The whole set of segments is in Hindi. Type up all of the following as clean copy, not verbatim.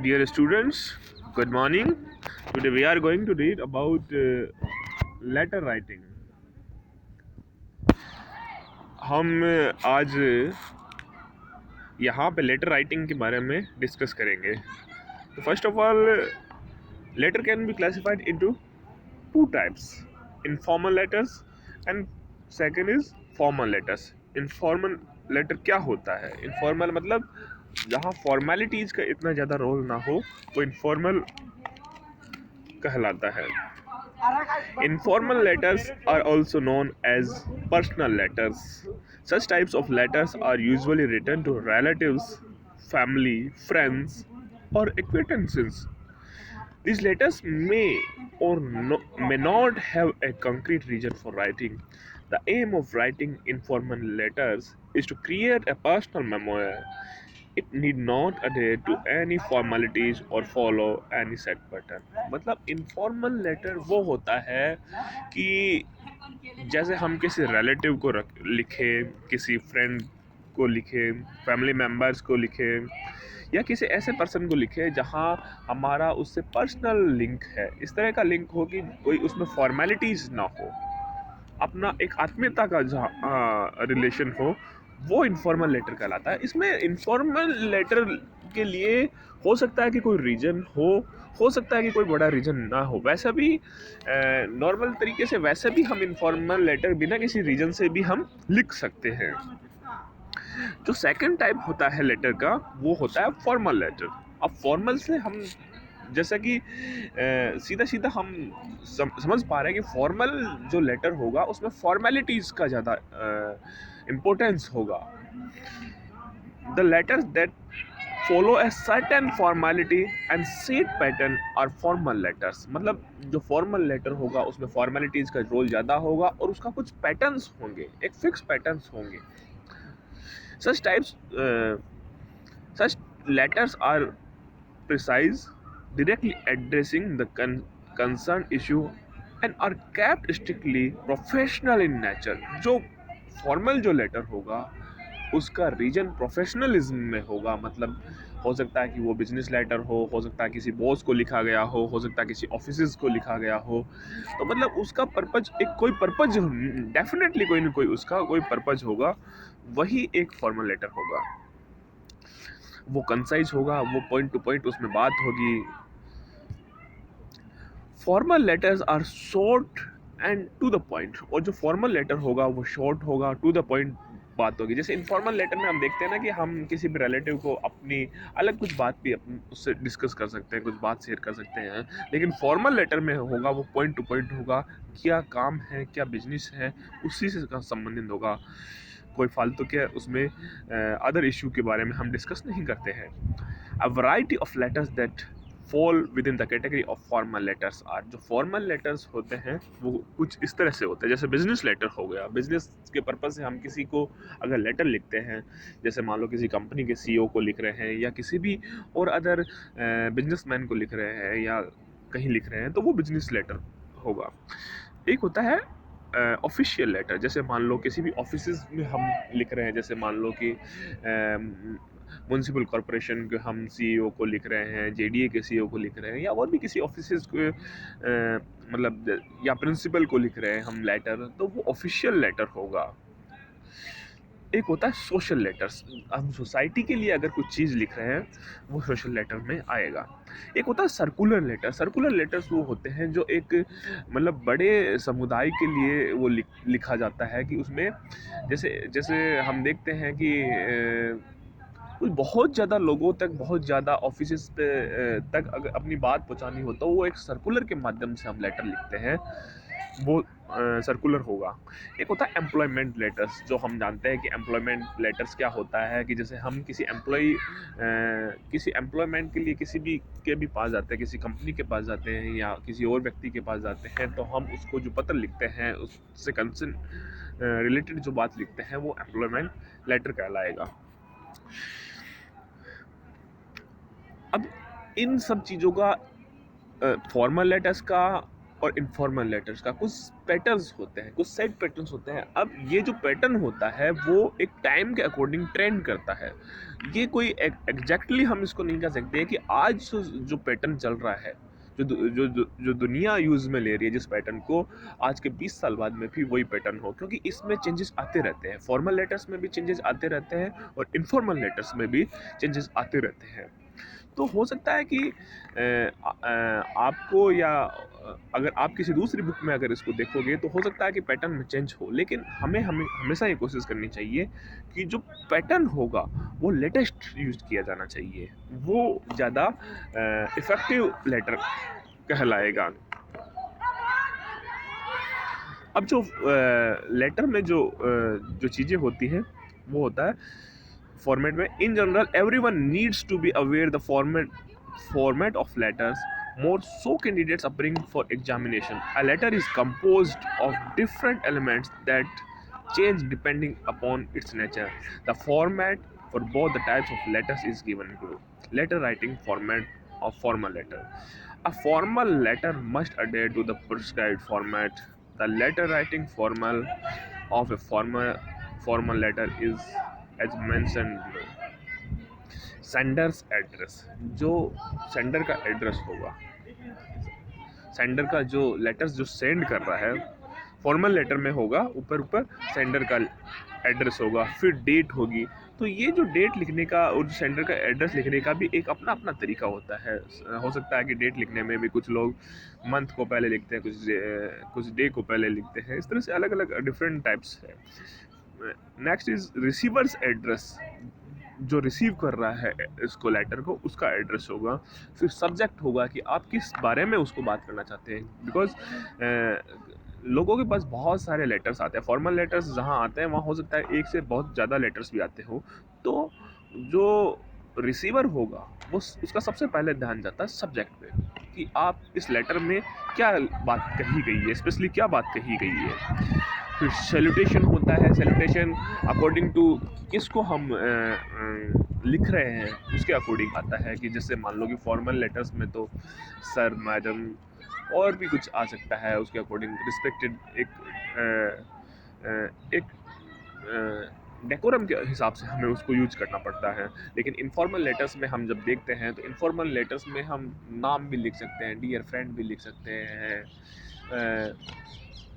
Dear students, good morning. Today we are going to read about letter writing. हम आज यहाँ पे लेटर राइटिंग के बारे में डिस्कस करेंगे. तो first of all, letter can be classified into two types: informal letters and second is formal letters. Informal letter क्या होता है? इनफॉर्मल मतलब जहाँ फॉर्मेलिटीज़ का इतना ज़्यादा रोल ना हो, वो इनफॉर्मल कहलाता है. Informal letters are also known as personal letters. Such types of letters are usually written to relatives, family, friends, or acquaintances. These letters may not have a concrete reason for writing. The aim of writing informal letters is to create a personal memoir. It need not adhere to any formalities or follow any set pattern. मतलब informal letter वो होता है कि जैसे हम किसी रिलेटिव को लिखे, किसी फ्रेंड को लिखे, फैमिली मेम्बर्स को लिखे, या किसी ऐसे पर्सन को लिखे जहाँ हमारा उससे पर्सनल लिंक है. इस तरह का लिंक हो कि कोई उसमें फॉर्मेलिटीज़ ना हो, अपना एक आत्मीयता का जहाँ रिलेशन हो, वो इनफॉर्मल लेटर कहलाता है. इसमें इनफॉर्मल लेटर के लिए हो सकता है कि कोई रीज़न हो सकता है कि कोई बड़ा रीज़न ना हो. वैसा भी नॉर्मल तरीके से वैसे भी हम इनफॉर्मल लेटर बिना किसी रीज़न से भी हम लिख सकते हैं. जो सेकंड टाइप होता है लेटर का, वो होता है फॉर्मल लेटर. अब फॉर्मल से हम जैसा कि सीधा सीधा हम समझ पा रहे हैं कि फॉर्मल जो लेटर होगा उसमें फॉर्मेलिटीज़ का ज़्यादा इम्पोर्टेंस होगा. The letters that follow a certain formality and set pattern are formal letters. मतलब जो फॉर्मल लेटर होगा उसमें फॉर्मेलिटीज़ का रोल ज़्यादा होगा और उसका कुछ पैटर्न्स होंगे, एक फिक्स पैटर्न्स होंगे. Such types, such letters are precise, directly addressing the concerned issue, and are kept strictly professional in nature. जो फॉर्मल जो लेटर होगा उसका रीजन प्रोफेशनलिज्म में होगा. मतलब हो सकता है कि वो बिजनेस लेटर हो सकता है किसी बॉस को लिखा गया हो सकता है किसी ऑफिस को लिखा गया हो. तो मतलब उसका पर्पज, एक कोई पर्पज, डेफिनेटली कोई ना कोई उसका कोई पर्पज होगा. वही एक फॉर्मल लेटर होगा. वो कंसाइज होगा, वो पॉइंट टू पॉइंट उसमें बात होगी. Formal letters are short and to the point. और जो फॉर्मल लेटर होगा वो शॉर्ट होगा, टू द पॉइंट बात होगी. जैसे इनफॉर्मल लेटर में हम देखते हैं ना कि हम किसी भी रिलेटिव को अपनी अलग कुछ बात भी उससे डिस्कस कर सकते हैं, कुछ बात शेयर कर सकते हैं. लेकिन फॉर्मल लेटर में होगा वो पॉइंट टू पॉइंट होगा. क्या काम है, क्या बिजनेस है, उसी से संबंधित होगा. कोई फालतू के उसमें अदर इशू के बारे में हम डिस्कस नहीं करते हैं. A variety of letters that fall within the category of formal letters are. जो फॉर्मल लेटर्स होते हैं वो कुछ इस तरह से होते हैं. जैसे बिजनेस लेटर हो गया, बिजनेस के पर्पज़ से हम किसी को अगर लेटर लिखते हैं, जैसे मान लो किसी कंपनी के सीईओ को लिख रहे हैं या किसी भी और अदर बिजनेसमैन को लिख रहे हैं या कहीं लिख रहे हैं, तो वो बिजनेस लेटर होगा. एक होता है ऑफिशियल लेटर. जैसे मान लो किसी भी ऑफिस में हम लिख रहे हैं, जैसे मान लो कि म्यूनसिपल कॉरपोरेशन के हम सीईओ को लिख रहे हैं, जेडीए के सीईओ को लिख रहे हैं, या और भी किसी ऑफिस को मतलब या प्रिंसिपल को लिख रहे हैं हम लेटर, तो वो ऑफिशियल लेटर होगा. एक होता है सोशल लेटर्स. हम सोसाइटी के लिए अगर कुछ चीज़ लिख रहे हैं वो सोशल लेटर में आएगा. एक होता है सर्कुलर लेटर. सर्कुलर लेटर्स वो होते हैं जो एक मतलब बड़े समुदाय के लिए वो लिखा जाता है कि उसमें जैसे जैसे हम देखते हैं कि कुछ बहुत ज़्यादा लोगों तक, बहुत ज़्यादा ऑफिस पे तक अगर अपनी बात पहुंचानी हो तो वो एक सर्कुलर के माध्यम से हम लेटर लिखते हैं, वो सर्कुलर होगा. एक होता है एम्प्लॉयमेंट लेटर्स. जो हम जानते हैं कि एम्प्लॉयमेंट लेटर्स क्या होता है कि जैसे हम किसी किसी एम्प्लॉयमेंट के लिए किसी भी के भी पास जाते हैं, किसी कंपनी के पास जाते हैं या किसी और व्यक्ति के पास जाते हैं, तो हम उसको जो पत्र लिखते हैं उससे कंसर्न रिलेटेड जो बात लिखते हैं वो एम्प्लॉयमेंट लेटर कहलाएगा. अब इन सब चीज़ों का फॉर्मल लेटर्स का और इनफॉर्मल लेटर्स का कुछ पैटर्न्स होते हैं, कुछ सेट पैटर्न्स होते हैं। अब ये जो पैटर्न होता है वो एक टाइम के अकॉर्डिंग ट्रेंड करता है। ये कोई एग्जैक्टली हम इसको नहीं कह सकते कि आज जो पैटर्न चल रहा है, जो दुनिया यूज़ में ले रही है जिस पैटर्न को, आज के 20 साल बाद में भी वही पैटर्न हो, क्योंकि इसमें चेंजेस आते रहते हैं। फॉर्मल लेटर्स में भी चेंजेस आते रहते हैं और इनफॉर्मल लेटर्स में भी चेंजेस आते रहते हैं। तो हो सकता है कि आपको या अगर आप किसी दूसरी बुक में अगर इसको देखोगे तो हो सकता है कि पैटर्न में चेंज हो, लेकिन हमें हमेशा ये कोशिश करनी चाहिए कि जो पैटर्न होगा वो लेटेस्ट यूज किया जाना चाहिए, वो ज़्यादा इफ़ेक्टिव लेटर कहलाएगा। अब जो लेटर में जो चीज़ें होती हैं वो होता है फॉर्मेट में। In general everyone needs to be aware the format of letters, more so candidates appearing for examination. A letter is composed of different elements that change depending upon its nature. The format for both the types of letters is given below. Letter writing format of formal letter. A formal letter must adhere to the prescribed format. The letter writing formal of a formal letter is as mentioned below. Sender's address, जो सेंडर का एड्रेस होगा, सेंडर का जो लेटर्स जो सेंड कर रहा है फॉर्मल लेटर में होगा, ऊपर सेंडर का एड्रेस होगा, फिर डेट होगी। तो ये जो डेट लिखने का और सेंडर का एड्रेस लिखने का भी एक अपना अपना तरीका होता है। हो सकता है कि डेट लिखने में भी कुछ लोग मंथ को पहले लिखते हैं, कुछ डे को पहले लिखते हैं, इस तरह से अलग अलग डिफरेंट टाइप्स है। नेक्स्ट इज रिसीवर्स एड्रेस, जो रिसीव कर रहा है इसको लेटर को उसका एड्रेस होगा। फिर सब्जेक्ट होगा कि आप किस बारे में उसको बात करना चाहते हैं, बिकॉज लोगों के पास बहुत सारे लेटर्स आते हैं। फॉर्मल लेटर्स जहाँ आते हैं वहाँ हो सकता है एक से बहुत ज़्यादा लेटर्स भी आते हो, तो जो रिसीवर होगा वो उसका सबसे पहले ध्यान जाता है सब्जेक्ट पे कि आप इस लेटर में क्या बात कही गई है, स्पेशली क्या बात कही गई है। फिर सैल्यूटेशन होता है, सैल्यूटेशन अकॉर्डिंग टू किसको हम लिख रहे हैं उसके अकॉर्डिंग आता है, कि जैसे मान लो कि फॉर्मल लेटर्स में तो सर, मैडम और भी कुछ आ सकता है, उसके अकॉर्डिंग रिस्पेक्टेड एक डेकोरम के हिसाब से हमें उसको यूज करना पड़ता है। लेकिन इनफॉर्मल लेटर्स में हम जब देखते हैं तो इनफॉर्मल लेटर्स में हम नाम भी लिख सकते हैं, डियर फ्रेंड भी लिख सकते हैं,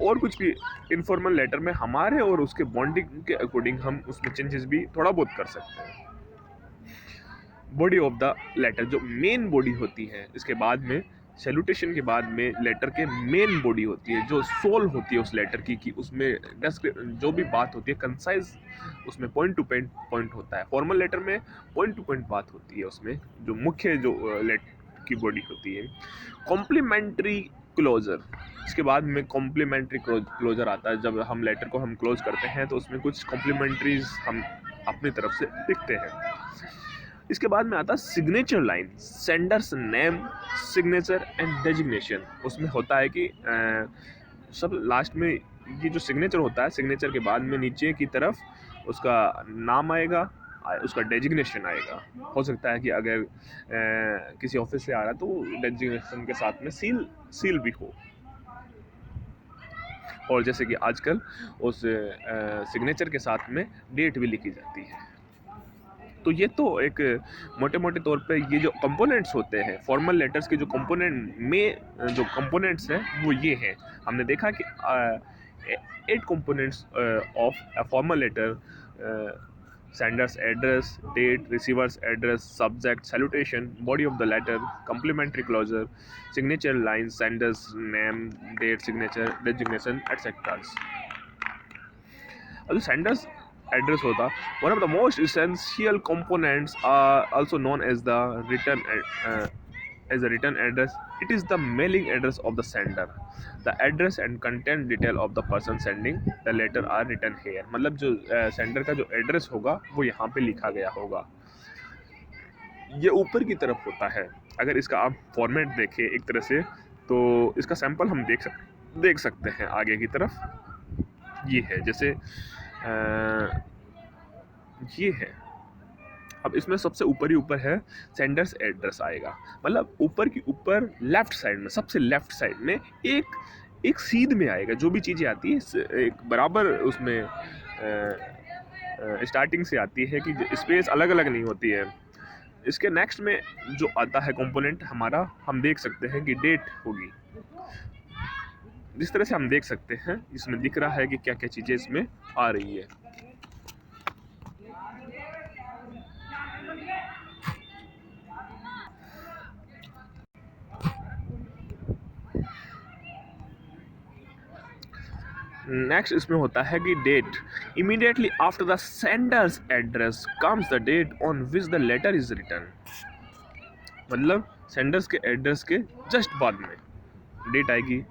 और कुछ भी इनफॉर्मल लेटर में हमारे और उसके बॉन्डिंग के अकॉर्डिंग हम उसमें चेंजेस भी थोड़ा बहुत कर सकते हैं। बॉडी ऑफ द लेटर, जो मेन बॉडी होती है, इसके बाद में सैल्यूटेशन के बाद में लेटर के मेन बॉडी होती है, जो सोल होती है उस लेटर की, कि उसमें जो भी बात होती है कंसाइज, उसमें पॉइंट टू पॉइंट होता है। फॉर्मल लेटर में पॉइंट टू पॉइंट बात होती है, उसमें जो मुख्य जो लेटर की बॉडी होती है। कॉम्प्लीमेंट्री क्लोजर, इसके बाद में कॉम्प्लीमेंट्री क्लोजर आता है। जब हम लेटर को हम क्लोज करते हैं तो उसमें कुछ कॉम्प्लीमेंट्रीज हम अपनी तरफ से लिखते हैं। इसके बाद में आता है signature line, sender's name, signature and designation. उसमें होता है कि सब लास्ट में ये जो सिग्नेचर होता है, सिग्नेचर के बाद में नीचे की तरफ उसका नाम आएगा, उसका डेजिग्नेशन आएगा। हो सकता है कि अगर किसी ऑफिस से आ रहा है तो डेजिग्नेशन के साथ में सील भी हो, और जैसे कि आजकल उस सिग्नेचर के साथ में डेट भी लिखी जाती है। तो ये तो एक मोटे मोटे तौर पे ये जो कंपोनेंट्स होते हैं फॉर्मल लेटर्स के, जो कंपोनेंट में जो कंपोनेंट्स हैं वो ये हैं। हमने देखा कि 8 components of a formal letter: sender's address, date, receiver's address, subject, salutation, body of the letter, complimentary closure, signature line, sender's name, date, signature, designation etcetera. अब सेंडर्स एड्रेस होता, one of the most essential components are also known as the return address. It is the mailing address of the sender. The address and content detail of the person sending the letter are written here. मतलब जो सेंडर का जो एड्रेस होगा वो यहाँ पे लिखा गया होगा, ये ऊपर की तरफ होता है। अगर इसका आप फॉर्मेट देखें एक तरह से तो इसका सैंपल हम देख सकते हैं आगे की तरफ। ये है, जैसे ये है, अब इसमें सबसे ऊपर ही ऊपर है सेंडर्स एड्रेस आएगा, मतलब ऊपर की ऊपर लेफ्ट साइड में, सबसे लेफ्ट साइड में एक सीध में आएगा। जो भी चीज़ें आती है एक बराबर उसमें स्टार्टिंग से आती है कि स्पेस अलग अलग नहीं होती है। इसके नेक्स्ट में जो आता है कंपोनेंट हमारा, हम देख सकते हैं कि डेट होगी। जिस तरह से हम देख सकते हैं इसमें दिख रहा है कि क्या क्या चीज़ें इसमें आ रही है। नेक्स्ट इसमें होता है कि date, immediately after the sender's address comes the date on which the letter is written. मतलब सेंडर्स के एड्रेस के जस्ट बाद में डेट आएगी।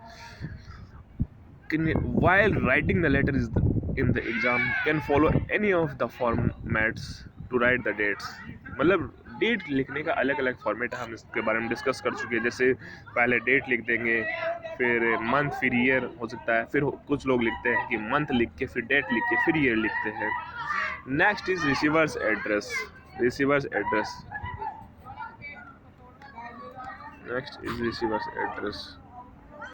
while writing the letter is in the exam can follow any of the formats to write the dates। मतलब डेट लिखने का अलग अलग फॉर्मेट है, हम इसके बारे में डिस्कस कर चुके हैं। जैसे पहले डेट लिख देंगे, फिर मंथ, फिर ईयर हो सकता है, फिर कुछ लोग लिखते हैं कि मंथ लिख के फिर डेट लिख के फिर ईयर लिखते हैं। Next is receiver's address. Receiver's address, next is receiver's address.